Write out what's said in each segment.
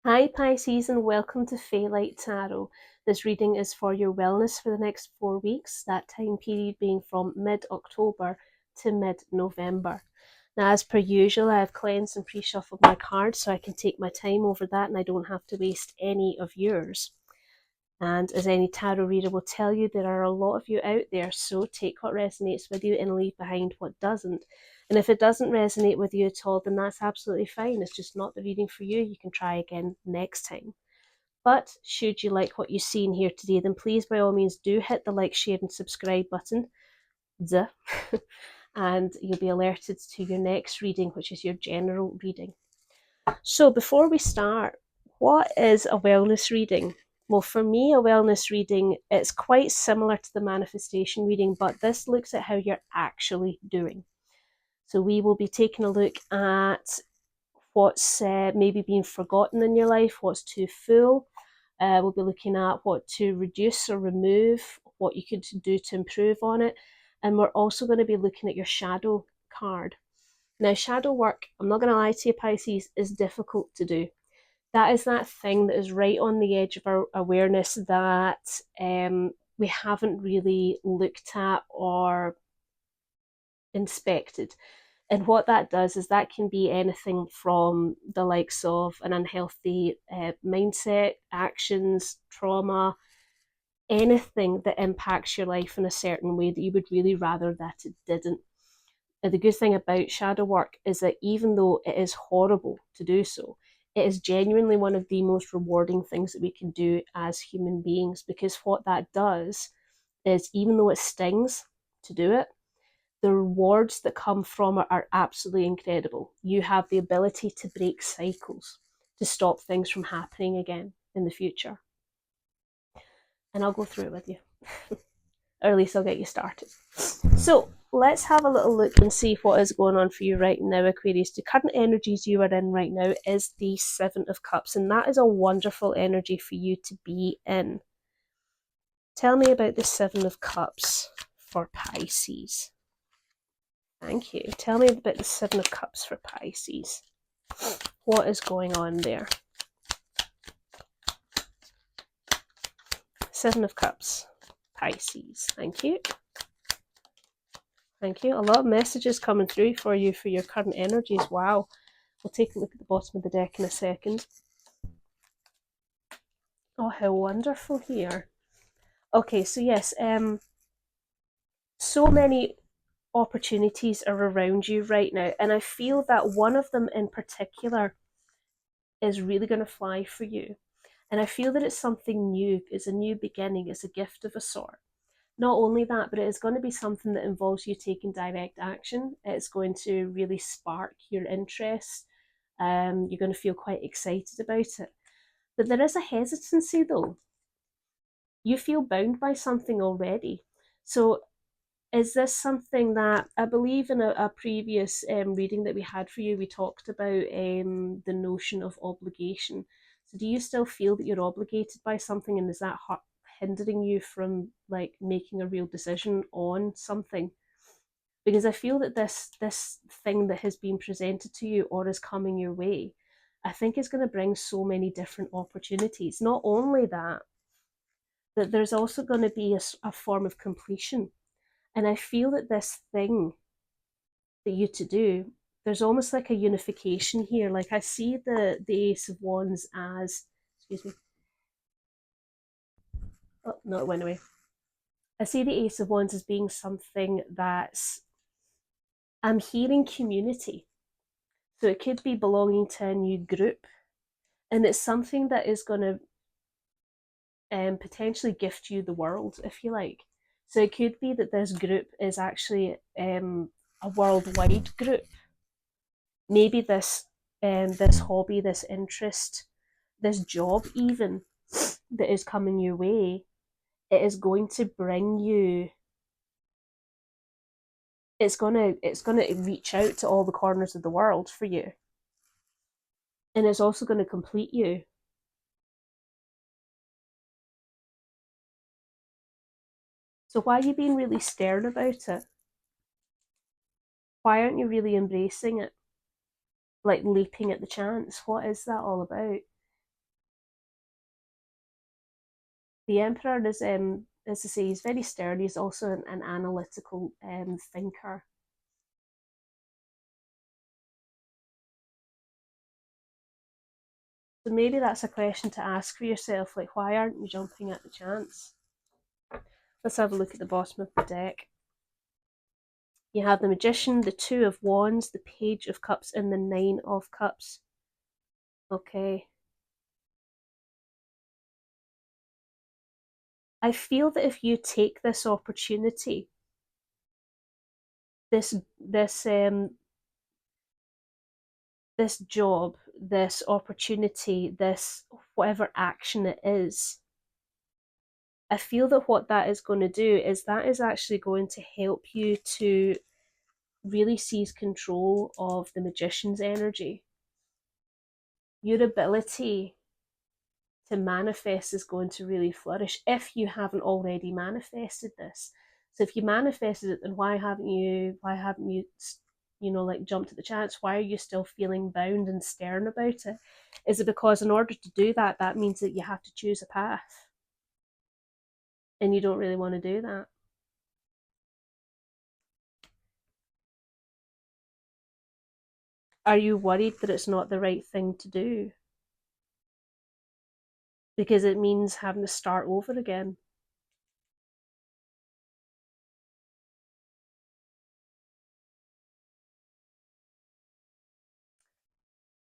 Hi Pisces and welcome to Faylight Tarot. This reading is for your wellness for the next 4 weeks, that time period being from mid-October to mid-November. Now, as per usual, I have cleansed and pre-shuffled my cards so I can take my time over that and I don't have to waste any of yours. And as any tarot reader will tell you, there are a lot of you out there, so take what resonates with you and leave behind what doesn't. And if it doesn't resonate with you at all, then that's absolutely fine. It's just not the reading for you. You can try again next time. But should you like what you see and hear today, then please, by all means, do hit the like, share, and subscribe button. Duh. And you'll be alerted to your next reading, which is your general reading. So before we start, what is a wellness reading? Well, for me, a wellness reading, it's quite similar to the manifestation reading, but this looks at how you're actually doing. So we will be taking a look at what's maybe being forgotten in your life, what's too full. We'll be looking at what to reduce or remove, what you could do to improve on it. And we're also going to be looking at your shadow card. Now, shadow work, I'm not going to lie to you, Pisces, is difficult to do. That is that thing that is right on the edge of our awareness that we haven't really looked at or inspected. And what that does is that can be anything from the likes of an unhealthy mindset, actions, trauma, anything that impacts your life in a certain way that you would really rather that it didn't. And the good thing about shadow work is that even though it is horrible to do so, it is genuinely one of the most rewarding things that we can do as human beings, because what that does is, even though it stings to do it, the rewards that come from it are absolutely incredible. You have the ability to break cycles, to stop things from happening again in the future. And I'll go through it with you, or at least I'll get you started. So let's have a little look and see what is going on for you right now, Aquarius. The current energies you are in right now is the Seven of Cups, and that is a wonderful energy for you to be in. Tell me about the Seven of Cups for Pisces. Thank you. Tell me about the Seven of Cups for Pisces. What is going on there? Seven of Cups, Pisces. Thank you. Thank you. A lot of messages coming through for you for your current energies. Wow. We'll take a look at the bottom of the deck in a second. Oh, how wonderful here. Okay, so yes, so many opportunities are around you right now, and I feel that one of them in particular is really going to fly for you. And I feel that it's something new, it's a new beginning, it's a gift of a sort. Not only that, but it is going to be something that involves you taking direct action. It's going to really spark your interest. You're going to feel quite excited about it. But there is a hesitancy though. You feel bound by something already. So is this something that, I believe in a previous reading that we had for you, we talked about the notion of obligation. So do you still feel that you're obligated by something, and is that hindering you from like making a real decision on something? Because I feel that this thing that has been presented to you or is coming your way, I think is going to bring so many different opportunities. Not only that, but there's also going to be a form of completion. And I feel that this thing that you to do, there's almost like a unification here. Like I see the Ace of Wands as, excuse me, oh no, it went away. I see the Ace of Wands as being something that's, I'm hearing community. So it could be belonging to a new group, and it's something that is going to potentially gift you the world, if you like. So it could be that this group is actually a worldwide group. Maybe this hobby, this interest, this job even that is coming your way, it is going to bring you. It's gonna reach out to all the corners of the world for you, and it's also going to complete you. So why are you being really stern about it? Why aren't you really embracing it? Like leaping at the chance? What is that all about? The Emperor is, as I say, he's very stern. He's also an analytical thinker. So maybe that's a question to ask for yourself, like, why aren't you jumping at the chance? Let's have a look at the bottom of the deck. You have the Magician, the Two of Wands, the Page of Cups, and the Nine of Cups. Okay. I feel that if you take this opportunity, this this job, this opportunity, this whatever action it is, I feel that what that is going to do is that is actually going to help you to really seize control of the Magician's energy. Your ability to manifest is going to really flourish if you haven't already manifested this. So if you manifested it, then why haven't you like jumped at the chance? Why are you still feeling bound and stern about it? Is it because in order to do that, that means that you have to choose a path and you don't really want to do that? Are you worried that it's not the right thing to do? Because it means having to start over again.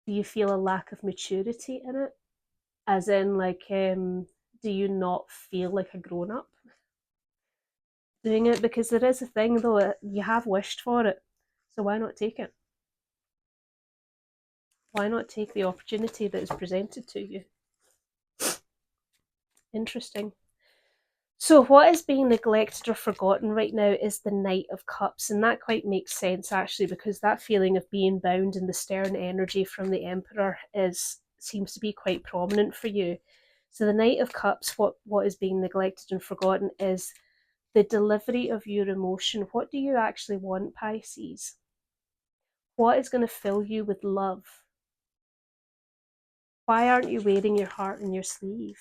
Do you feel a lack of maturity in it? As in, like, do you not feel like a grown up doing it? Because there is a thing, though, you have wished for it. So why not take it? Why not take the opportunity that is presented to you? Interesting. So, what is being neglected or forgotten right now is the Knight of Cups, and that quite makes sense actually, because that feeling of being bound in the stern energy from the Emperor seems to be quite prominent for you. So, the Knight of Cups, what is being neglected and forgotten is the delivery of your emotion. What do you actually want, Pisces? What is going to fill you with love? Why aren't you wearing your heart on your sleeve?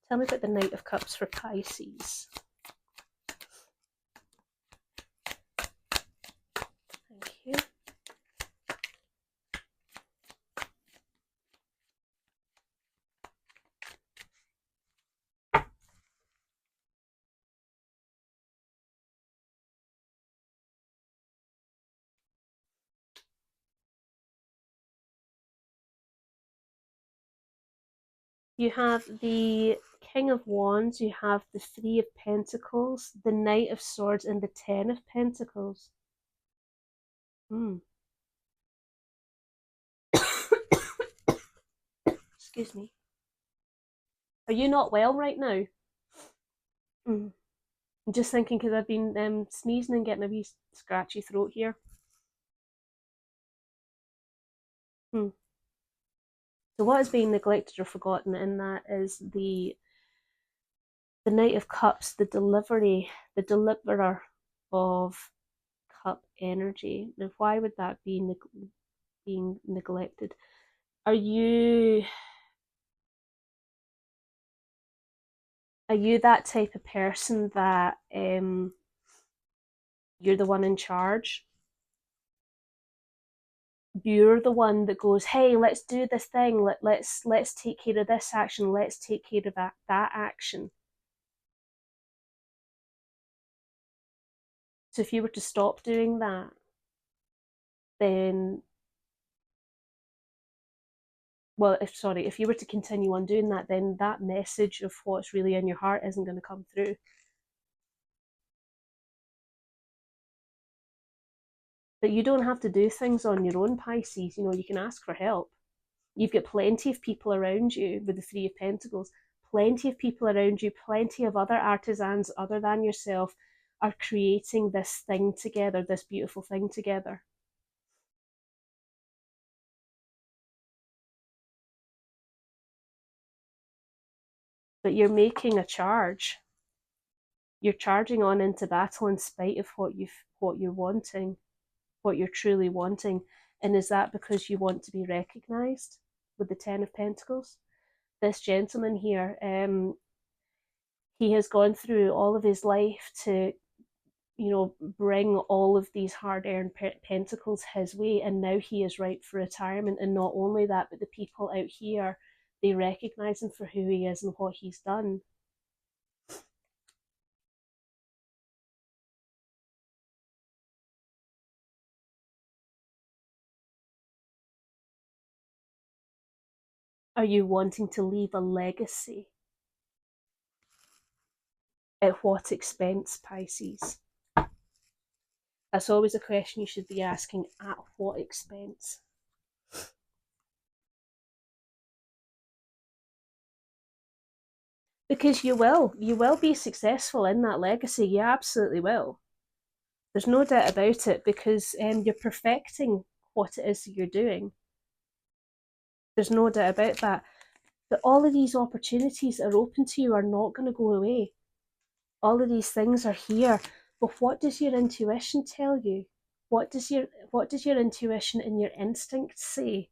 Tell me about the Knight of Cups for Pisces. Thank you. You have the King of Wands, you have the Three of Pentacles, the Knight of Swords, and the Ten of Pentacles. Excuse me. Are you not well right now? I'm just thinking because I've been sneezing and getting a wee scratchy throat here. So what is being neglected or forgotten in that is the Knight of Cups, the deliverer of cup energy. Now, why would that be being neglected? Are you that type of person that you're the one in charge? You're the one that goes, hey, let's do this thing, let's take care of this action, let's take care of that action. So if you were to stop doing that, then if you were to continue on doing that, then that message of what's really in your heart isn't going to come through. But you don't have to do things on your own, Pisces. You can ask for help. You've got plenty of people around you with the Three of Pentacles, plenty of people around you, plenty of other artisans other than yourself are creating this thing together, this beautiful thing together. But you're making a charge. You're charging on into battle in spite of what you're wanting, what you're truly wanting. And is that because you want to be recognized? with the Ten of Pentacles. This gentleman here, he has gone through all of his life to, bring all of these hard-earned pentacles his way, and now he is ripe for retirement. And not only that, but the people out here, they recognize him for who he is and what he's done. Are you wanting to leave a legacy? At what expense, Pisces? That's always a question you should be asking. At what expense? Because you will be successful in that legacy. You absolutely will. There's no doubt about it, because you're perfecting what it is that you're doing. There's no doubt about that. But all of these opportunities that are open to you are not going to go away. All of these things are here. But what does your intuition tell you? What does your intuition and your instincts say?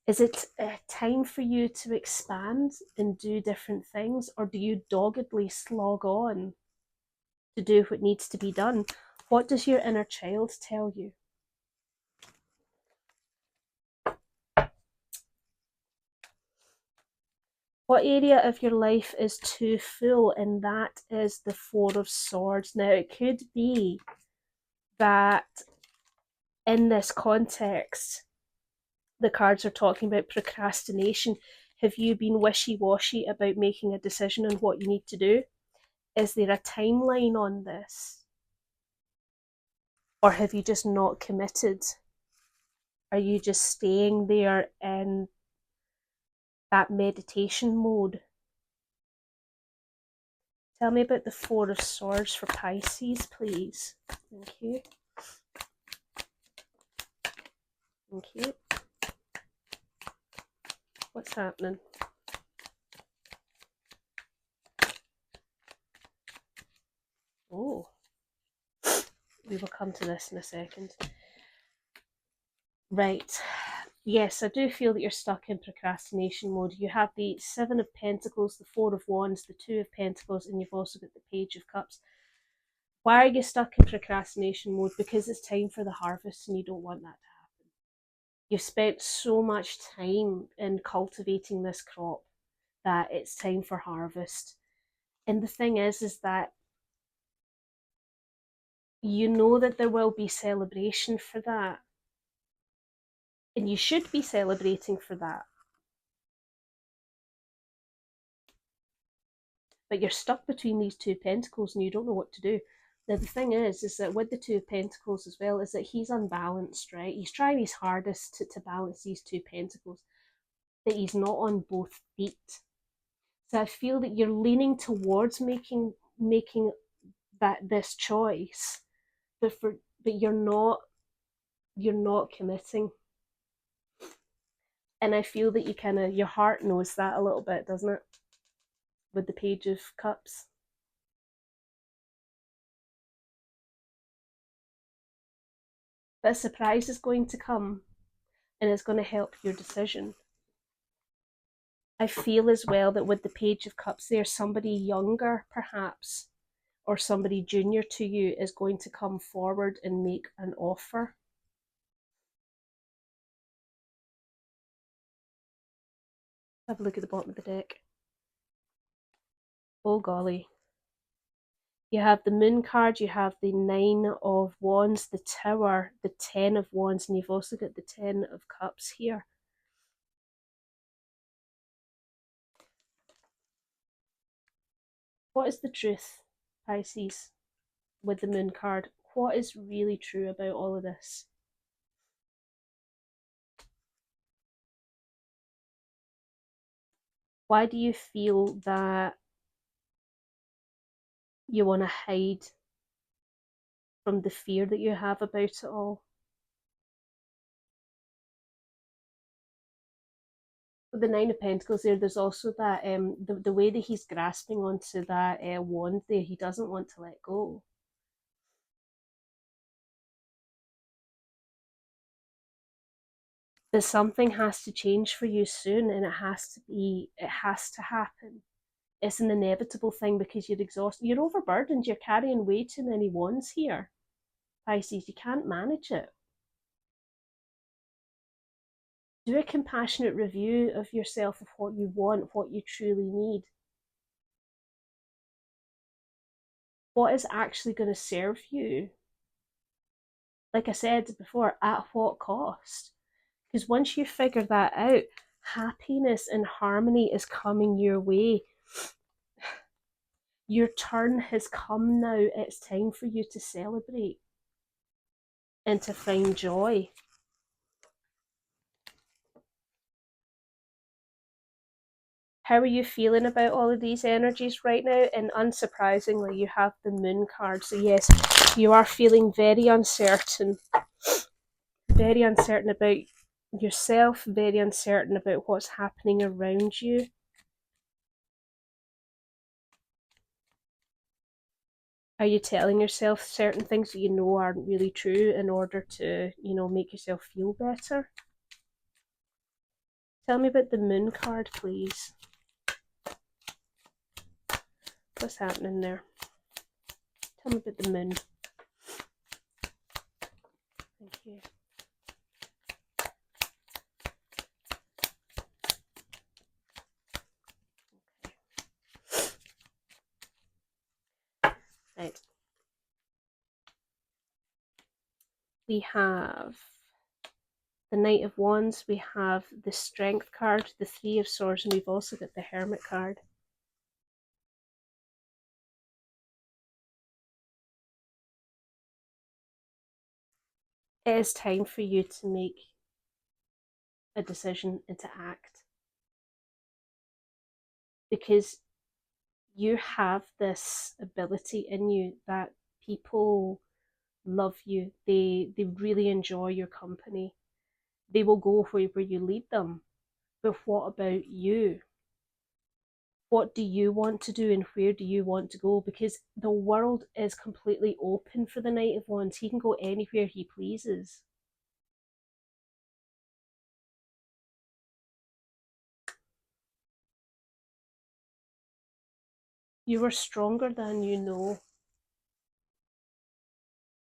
Is it time for you to expand and do different things, or do you doggedly slog on to do what needs to be done? What does your inner child tell you? What area of your life is too full? And that is the Four of Swords. Now, it could be that in this context, the cards are talking about procrastination. Have you been wishy-washy about making a decision on what you need to do? Is there a timeline on this? Or have you just not committed? Are you just staying there in that meditation mode? Tell me about the Four of Swords for Pisces, please. Thank you. Thank you. What's happening? Oh, we will come to this in a second. Right. Yes, I do feel that you're stuck in procrastination mode. You have the Seven of Pentacles, the Four of Wands, the Two of Pentacles, and you've also got the Page of Cups. Why are you stuck in procrastination mode? Because it's time for the harvest and you don't want that to happen. You've spent so much time in cultivating this crop that it's time for harvest. And the thing is that you know that there will be celebration for that. And you should be celebrating for that. But you're stuck between these two pentacles and you don't know what to do. Now, the thing is that with the Two of Pentacles as well, is that he's unbalanced, right? He's trying his hardest to balance these two pentacles, that he's not on both feet. So I feel that you're leaning towards making this choice, but you're not committing. And I feel that your heart knows that a little bit, doesn't it? With the Page of Cups. But a surprise is going to come, and it's going to help your decision. I feel as well that with the Page of Cups there, somebody younger perhaps, or somebody junior to you, is going to come forward and make an offer. Have a look at the bottom of the deck. Oh golly. You have the Moon card, you have the Nine of Wands, the Tower, the Ten of Wands, and you've also got the Ten of Cups here. What is the truth, Pisces, with the Moon card? What is really true about all of this? Why do you feel that you want to hide from the fear that you have about it all? With the Nine of Pentacles there's also that the way that he's grasping onto that wand there, he doesn't want to let go. But something has to change for you soon, and it has to happen. It's an inevitable thing because you're exhausted, you're overburdened, you're carrying way too many wands here, Pisces. You can't manage it. Do a compassionate review of yourself, of what you want, what you truly need. What is actually going to serve you? Like I said before, at what cost? Because once you figure that out, happiness and harmony is coming your way. Your turn has come now. It's time for you to celebrate and to find joy. How are you feeling about all of these energies right now? And unsurprisingly, you have the moon card. So yes, you are feeling very uncertain about yourself, very uncertain about what's happening around you. Are you telling yourself certain things that you know aren't really true in order to, make yourself feel better? Tell me about the moon card, please. What's happening there? Tell me about the moon. Thank you. Right. We have the Knight of Wands, we have the Strength card, the Three of Swords, and we've also got the Hermit card. It is time for you to make a decision and to act, because you have this ability in you that people love you. They really enjoy your company. They will go where you lead them. But what about you? What do you want to do and where do you want to go? Because the world is completely open for the Knight of Wands. He can go anywhere he pleases. You are stronger than you know.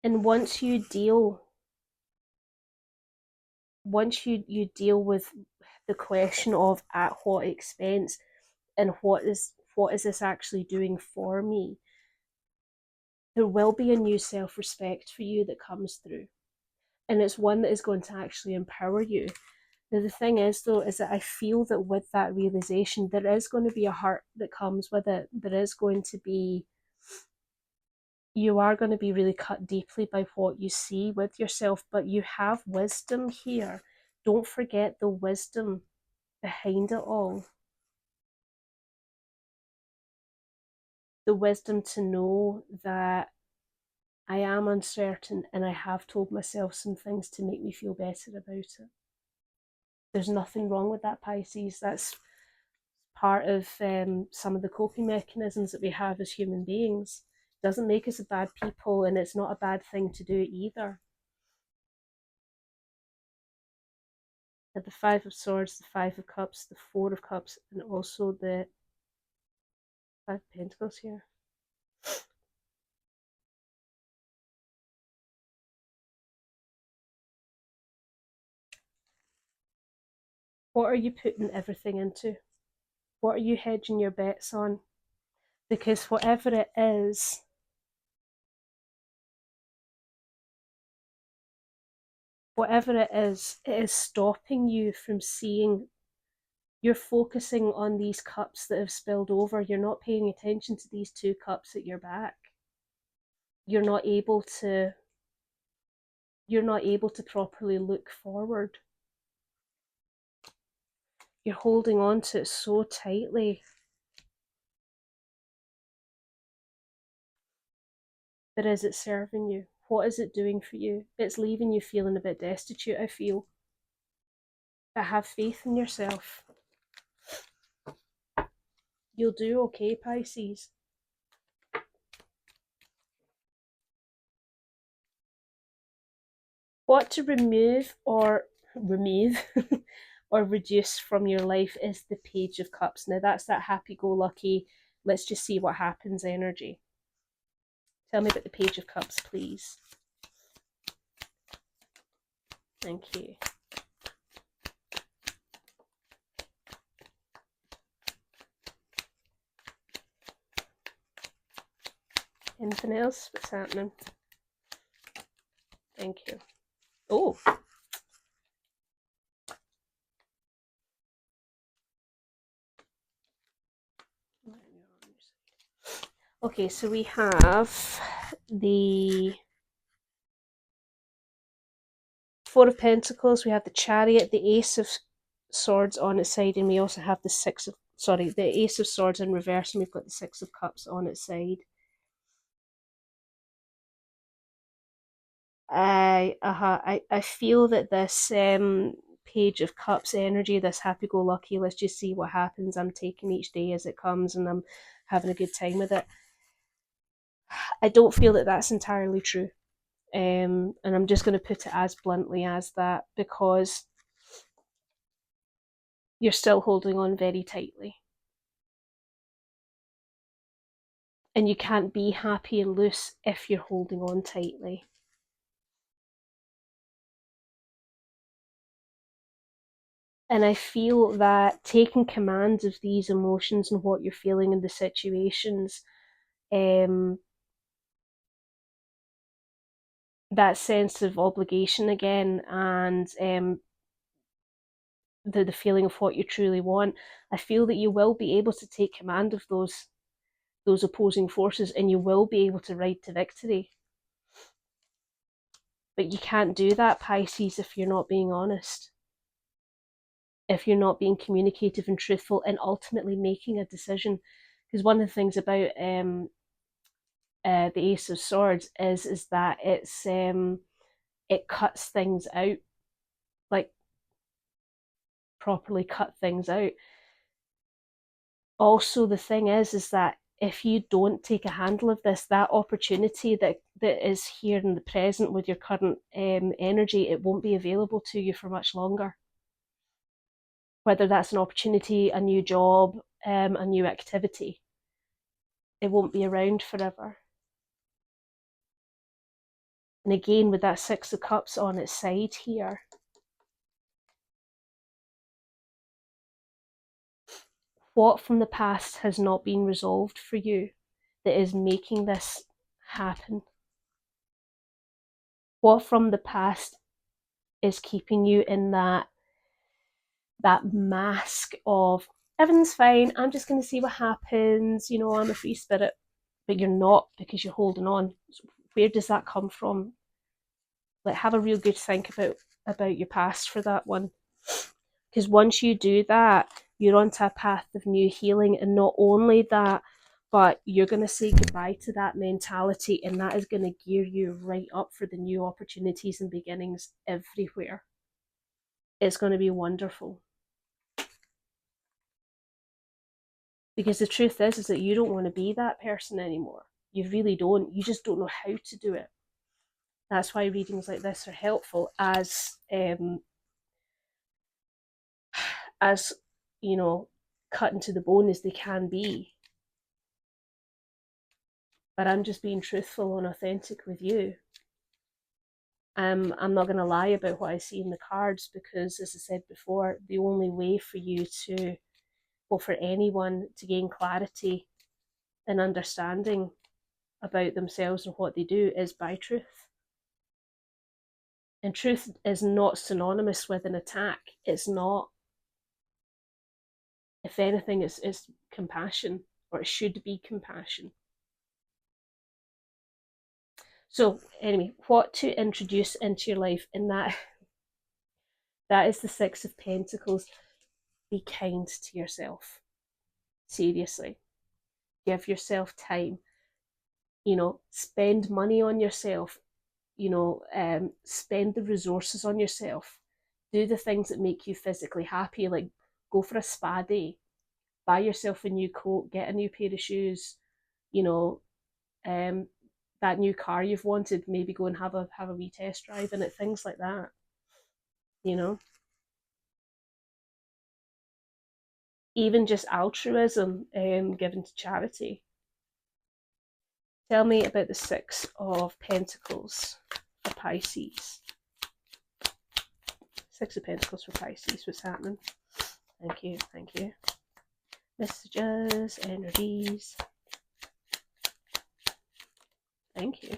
And once you deal with the question of at what expense and what is this actually doing for me, there will be a new self-respect for you that comes through, and it's one that is going to actually empower you. Now the thing is though, is that I feel that with that realization there is going to be a hurt that comes with it. There is going to be, you are going to be really cut deeply by what you see with yourself, but you have wisdom here. Don't forget the wisdom behind it all. The wisdom to know that I am uncertain and I have told myself some things to make me feel better about it. There's nothing wrong with that, Pisces. That's part of some of the coping mechanisms that we have as human beings. It doesn't make us a bad people, and it's not a bad thing to do either. At the Five of Swords, the Five of Cups, the Four of Cups, and also the Five of Pentacles here. What are you putting everything into? What are you hedging your bets on? Because whatever it is it is stopping you from seeing. You're focusing on these cups that have spilled over. You're not paying attention to these two cups at your back. You're not able to properly look forward. You're holding on to it so tightly. But is it serving you? What is it doing for you? It's leaving you feeling a bit destitute, I feel. But have faith in yourself. You'll do okay, Pisces. What to remove or remove or reduce from your life is the Page of Cups. Now that's that happy-go-lucky, let's just see what happens energy. Tell me about the Page of Cups, please. Thank you. Anything else? What's happening? Thank you. Oh. Okay, so we have the Four of Pentacles, we have the Chariot, the Ace of Swords on its side, and we also have the Ace of Swords in reverse, and we've got the Six of Cups on its side. I feel that this Page of Cups energy, this happy-go-lucky, let's just see what happens, I'm taking each day as it comes and I'm having a good time with it. I don't feel that that's entirely true. And I'm just going to put it as bluntly as that, because you're still holding on very tightly. And you can't be happy and loose if you're holding on tightly. And I feel that taking command of these emotions and what you're feeling in the situations, that sense of obligation again, and the feeling of what you truly want, I feel that you will be able to take command of those opposing forces, and you will be able to ride to victory. But you can't do that, Pisces, if you're not being honest, if you're not being communicative and truthful and ultimately making a decision. Because one of the things about the Ace of Swords is that it cuts things out, like properly cut things out. Also, the thing is that if you don't take a handle of this, that opportunity that is here in the present with your current energy, it won't be available to you for much longer. Whether that's an opportunity, a new job, a new activity, it won't be around forever. And again, with that Six of Cups on its side here, what from the past has not been resolved for you that is making this happen? What from the past is keeping you in that mask of everything's fine, I'm just going to see what happens, I'm a free spirit, but you're not, because you're holding on. So where does that come from? Like, have a real good think about your past for that one, because once you do that, you're onto a path of new healing. And not only that, but you're going to say goodbye to that mentality, and that is going to gear you right up for the new opportunities and beginnings everywhere. It's going to be wonderful. Because the truth is that you don't want to be that person anymore. You really don't. You just don't know how to do it. That's why readings like this are helpful, as cut into the bone as they can be. But I'm just being truthful and authentic with you. I'm not going to lie about what I see in the cards, because, as I said before, the only way for you to, well, for anyone to gain clarity and understanding about themselves and what they do is by truth. And truth is not synonymous with an attack. It's not. If anything, it's compassion, or it should be compassion. So anyway, what to introduce into your life, and that is the Six of Pentacles. Be kind to yourself. Seriously. Give yourself time. Spend money on yourself. Spend the resources on yourself. Do the things that make you physically happy, like go for a spa day, buy yourself a new coat, get a new pair of shoes, that new car you've wanted, maybe go and have a wee test drive in it, things like that. you know? Even just altruism, given to charity. Tell me about the Six of Pentacles for Pisces. Six of Pentacles for Pisces. What's happening? Thank you. Thank you. Messages, energies. Thank you.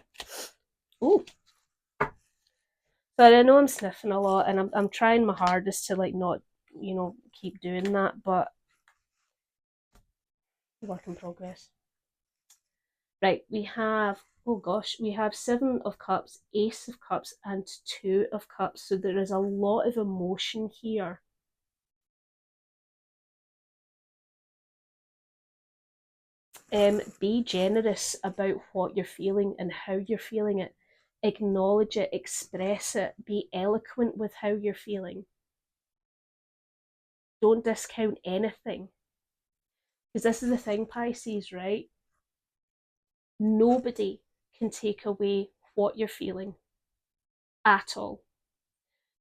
Ooh. But I know I'm sniffing a lot, and I'm trying my hardest to like not, keep doing that, but work in progress. Right, we have, oh gosh, we have Seven of Cups, Ace of Cups, and Two of Cups. So there is a lot of emotion here. Be generous about what you're feeling and how you're feeling it. Acknowledge it, express it, be eloquent with how you're feeling. Don't discount anything. Because this is the thing, Pisces, right? Nobody can take away what you're feeling at all.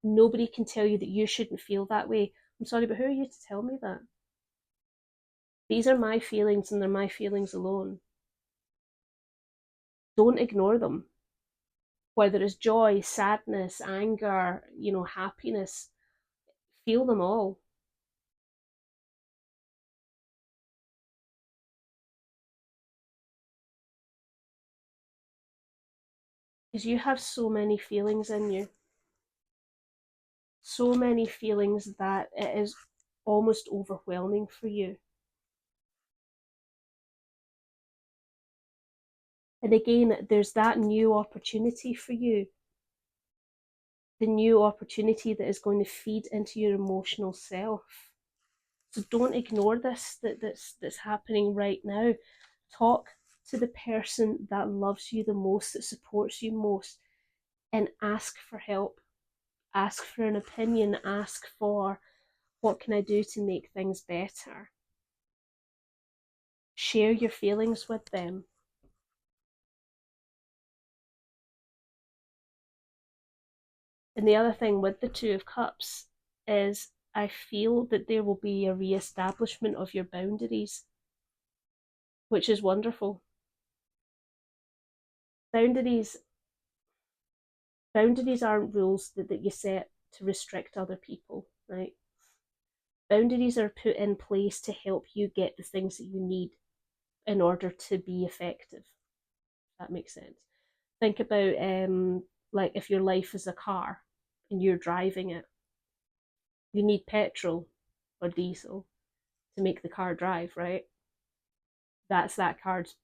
Nobody can tell you that you shouldn't feel that way. I'm sorry, but who are you to tell me that? These are my feelings and they're my feelings alone. Don't ignore them. Whether it's joy, sadness, anger, happiness, feel them all. Because you have so many feelings in you. So many feelings that it is almost overwhelming for you. And again, there's that new opportunity for you. The new opportunity that is going to feed into your emotional self. So don't ignore this that's happening right now. Talk to the person that loves you the most, that supports you most, and ask for help. Ask for an opinion. Ask for, what can I do to make things better? Share your feelings with them. And the other thing with the Two of Cups is I feel that there will be a re-establishment of your boundaries, which is wonderful. Boundaries boundaries aren't rules that you set to restrict other people, right? Boundaries are put in place to help you get the things that you need in order to be effective. That makes sense. Think about like if your life is a car and you're driving it, you need petrol or diesel to make the car drive, right? That's that car's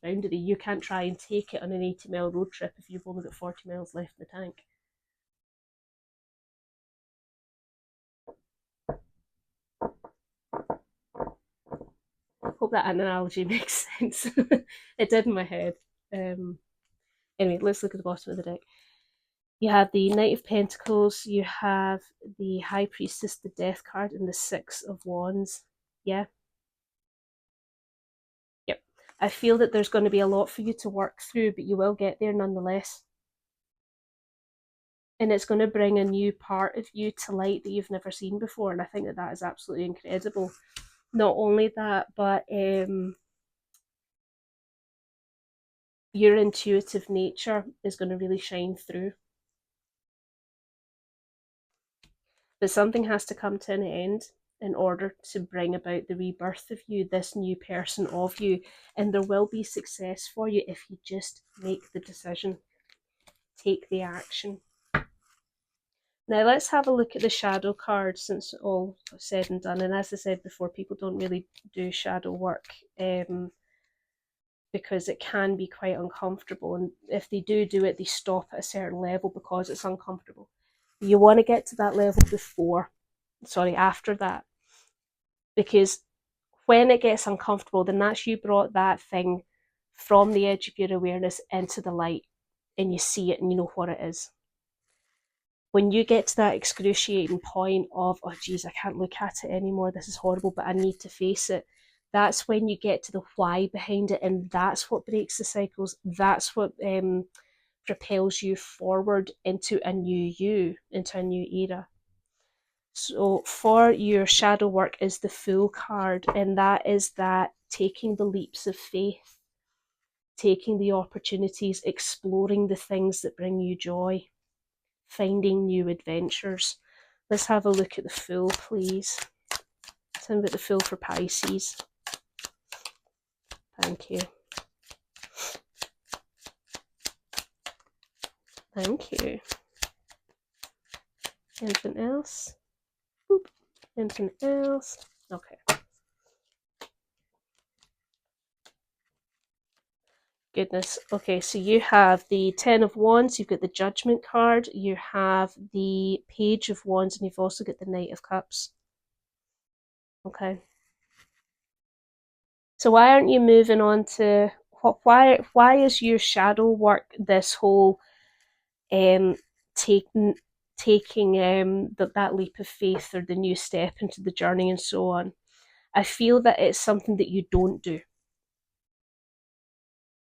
boundary. You can't try and take it on an 80-mile road trip if you've only got 40 miles left in the tank. Hope that analogy makes sense. It did in my head. Anyway, let's look at the bottom of the deck. You have the Knight of Pentacles, you have the High Priestess, the Death card, and the Six of Wands. Yeah? Yep. I feel that there's going to be a lot for you to work through, but you will get there nonetheless. And it's going to bring a new part of you to light that you've never seen before, and I think that is absolutely incredible. Not only that, but your intuitive nature is going to really shine through. But something has to come to an end in order to bring about the rebirth of you, this new person of you, and there will be success for you if you just make the decision, take the action. Now let's have a look at the shadow card, since all said and done. And as I said before, people don't really do shadow work because it can be quite uncomfortable, and if they do it, they stop at a certain level because it's uncomfortable. You want to get to that level after that, because when it gets uncomfortable, then that's you brought that thing from the edge of your awareness into the light, and you see it and you know what it is. When you get to that excruciating point of, oh geez, I can't look at it anymore, this is horrible, but I need to face it, that's when you get to the why behind it, and that's what breaks the cycles. That's what propels you forward into a new you, into a new era. So for your shadow work is the Fool card, and that is that taking the leaps of faith, taking the opportunities, exploring the things that bring you joy, finding new adventures. Let's have a look at the Fool, please. Tell me about the Fool for Pisces. Thank you. Thank you. Anything else? Boop. Anything else? Okay. Goodness. Okay, so you have the Ten of Wands, you've got the Judgment card, you have the Page of Wands, and you've also got the Knight of Cups. Okay. So why aren't you moving on to why is your shadow work this whole taking that leap of faith or the new step into the journey and so on? I feel that it's something that you don't do.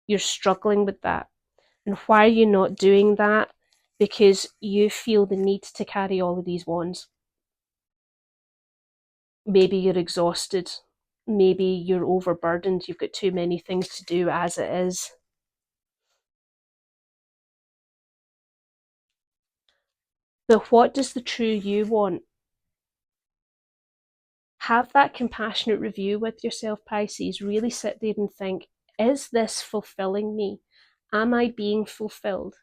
You're struggling with that. And why are you not doing that? Because you feel the need to carry all of these wands. Maybe you're exhausted. Maybe you're overburdened. You've got too many things to do as it is. But what does the true you want? Have that compassionate review with yourself, Pisces. Really sit there and think, is this fulfilling me? Am I being fulfilled?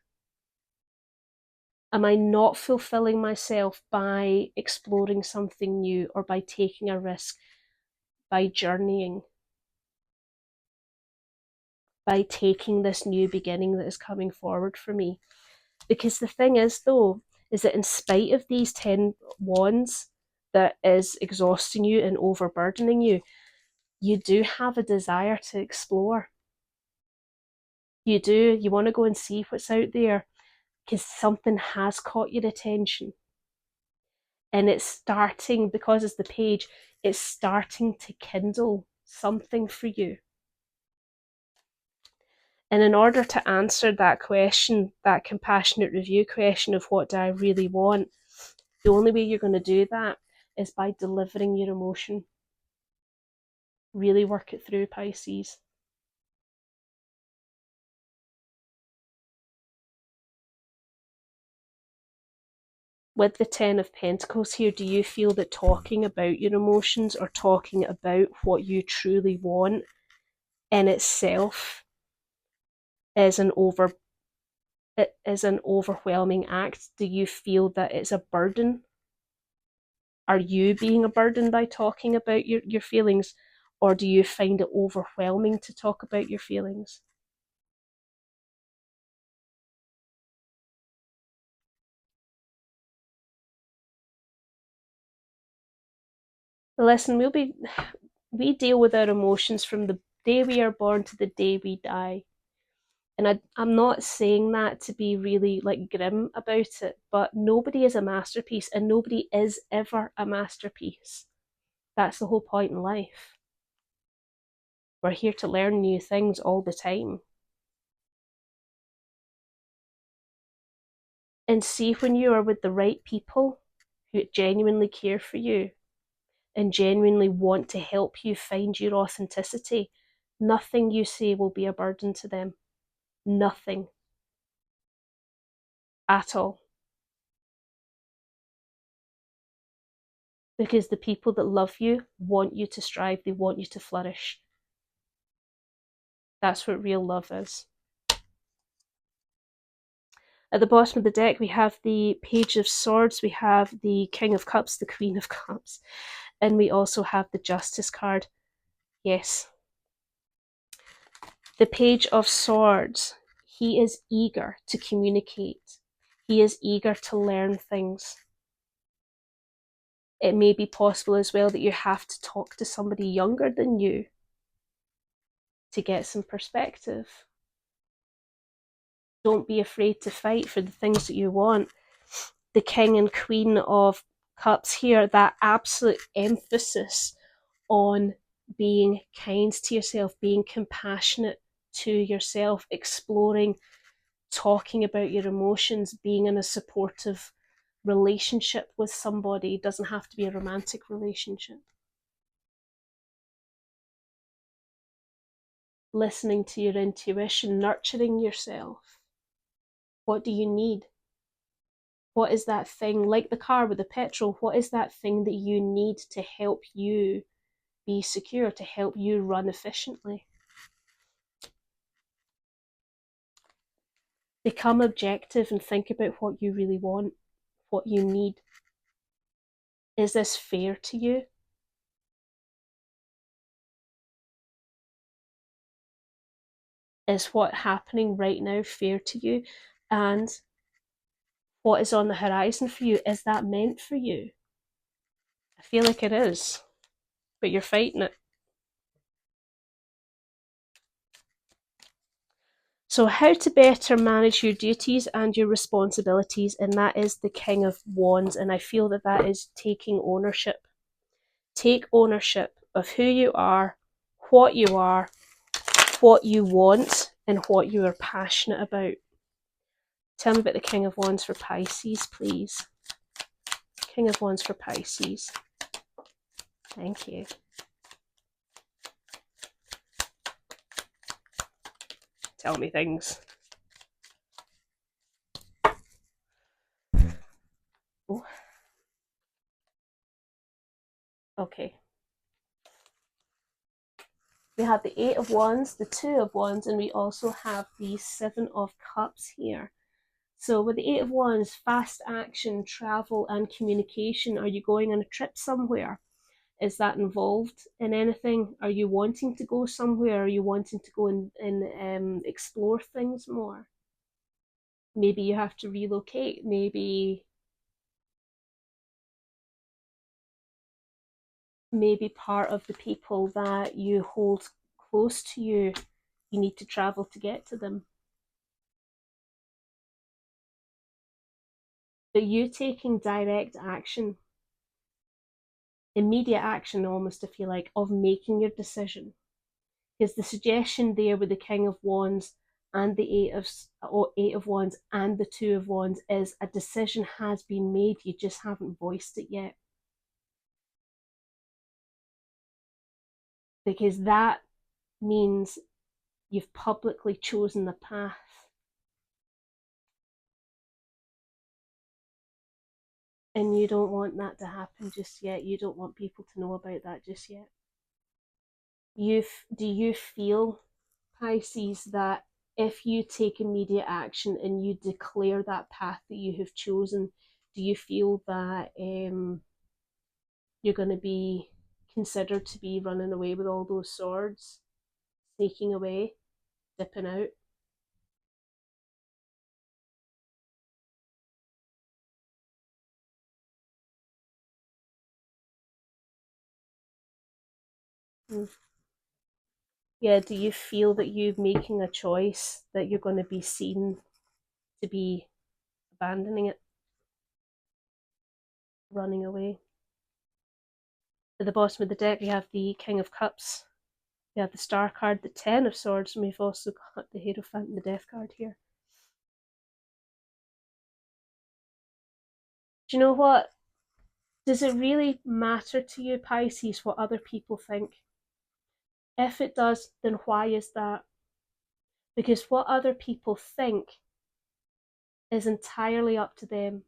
Am I not fulfilling myself by exploring something new or by taking a risk, by journeying, by taking this new beginning that is coming forward for me? Because the thing is, though, is that in spite of these 10 wands that is exhausting you and overburdening you, you do have a desire to explore. You do. You want to go and see what's out there because something has caught your attention. And it's starting, because it's the page, it's starting to kindle something for you. And in order to answer that question, that compassionate review question of what do I really want, the only way you're going to do that is by delivering your emotion. Really work it through, Pisces. With the Ten of Pentacles here, do you feel that talking about your emotions or talking about what you truly want in itself is an overwhelming act? Do you feel that it's a burden? Are you being a burden by talking about your feelings, or do you find it overwhelming to talk about your feelings? Listen, we deal with our emotions from the day we are born to the day we die. And I'm not saying that to be really like grim about it, but nobody is a masterpiece and nobody is ever a masterpiece. That's the whole point in life. We're here to learn new things all the time. And see, when you are with the right people who genuinely care for you and genuinely want to help you find your authenticity, nothing you say will be a burden to them. Nothing. At all. Because the people that love you want you to strive, they want you to flourish. That's what real love is. At the bottom of the deck, we have the Page of Swords, we have the King of Cups, the Queen of Cups, and we also have the Justice card. Yes. The Page of Swords, he is eager to communicate. He is eager to learn things. It may be possible as well that you have to talk to somebody younger than you to get some perspective. Don't be afraid to fight for the things that you want. The King and Queen of Cups here, that absolute emphasis on being kind to yourself, being compassionate to yourself, exploring, talking about your emotions, being in a supportive relationship with somebody. It doesn't have to be a romantic relationship. Listening to your intuition, nurturing yourself. What do you need? What is that thing, like the car with the petrol, what is that thing that you need to help you be secure, to help you run efficiently? Become objective and think about what you really want, what you need. Is this fair to you? Is what happening right now fair to you? And what is on the horizon for you, is that meant for you? I feel like it is, but you're fighting it. So, how to better manage your duties and your responsibilities, and that is the King of Wands. And I feel that that is taking ownership. Take ownership of who you are, what you want, and what you are passionate about. Tell me about the King of Wands for Pisces, please. King of Wands for Pisces. Thank you. Tell me things. Oh. Okay. We have the Eight of Wands, the Two of Wands, and we also have the Seven of Cups here. So with the Eight of Wands, fast action, travel, and communication. Are you going on a trip somewhere? Is that involved in anything? Are you wanting to go somewhere? Are you wanting to go and explore things more? Maybe you have to relocate. Maybe part of the people that you hold close to you, you need to travel to get to them. But you taking direct action, immediate action almost, if you like, of making your decision. Because the suggestion there with the King of Wands and the Eight of Wands and the Two of Wands is a decision has been made, you just haven't voiced it yet. Because that means you've publicly chosen the path. And you don't want that to happen just yet. You don't want people to know about that just yet. Do you feel, Pisces, that if you take immediate action and you declare that path that you have chosen, do you feel that you're going to be considered to be running away with all those swords, sneaking away, dipping out? Mm. Yeah, do you feel that you're making a choice that you're going to be seen to be abandoning it, running away? At the bottom of the deck, we have the King of Cups. We have the Star card, the Ten of Swords, and we've also got the Hierophant and the Death card here. Do you know what? Does it really matter to you, Pisces, what other people think? If it does, then why is that? Because what other people think is entirely up to them.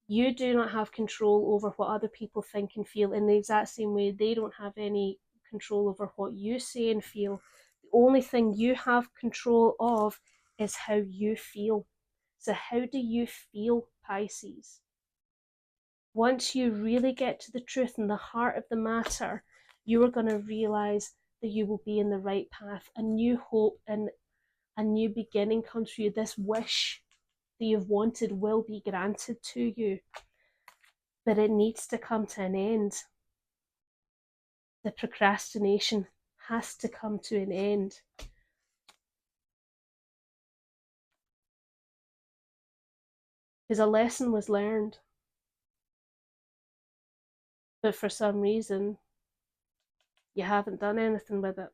You do not have control over what other people think and feel in the exact same way they don't have any control over what you say and feel. The only thing you have control of is how you feel. So, how do you feel, Pisces? Once you really get to the truth and the heart of the matter, you are going to realize that you will be in the right path. A new hope and a new beginning comes for you. This wish that you've wanted will be granted to you, but it needs to come to an end. The procrastination has to come to an end. Because a lesson was learned, but for some reason, you haven't done anything with it.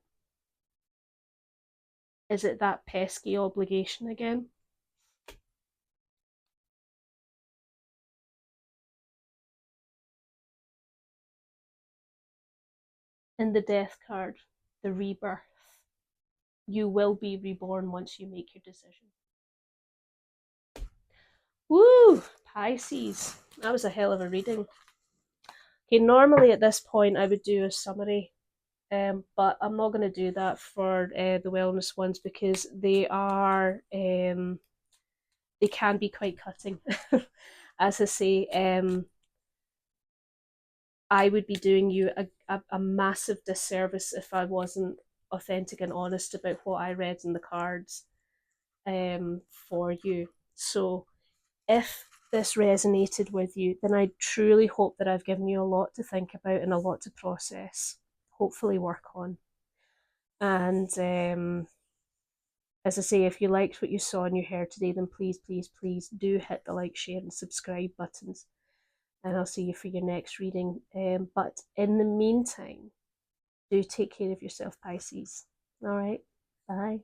Is it that pesky obligation again? in the Death card, the rebirth. You will be reborn once you make your decision. Woo! Pisces. That was a hell of a reading. Okay, normally at this point I would do a summary, but I'm not going to do that for the wellness ones because they can be quite cutting. As I say, I would be doing you a massive disservice if I wasn't authentic and honest about what I read in the cards for you. So if this resonated with you, then I truly hope that I've given you a lot to think about and a lot to process, hopefully work on. And as I say, if you liked what you saw and you heard today, then please, please, please do hit the like, share, and subscribe buttons. And I'll see you for your next reading. But in the meantime, do take care of yourself, Pisces. All right, bye.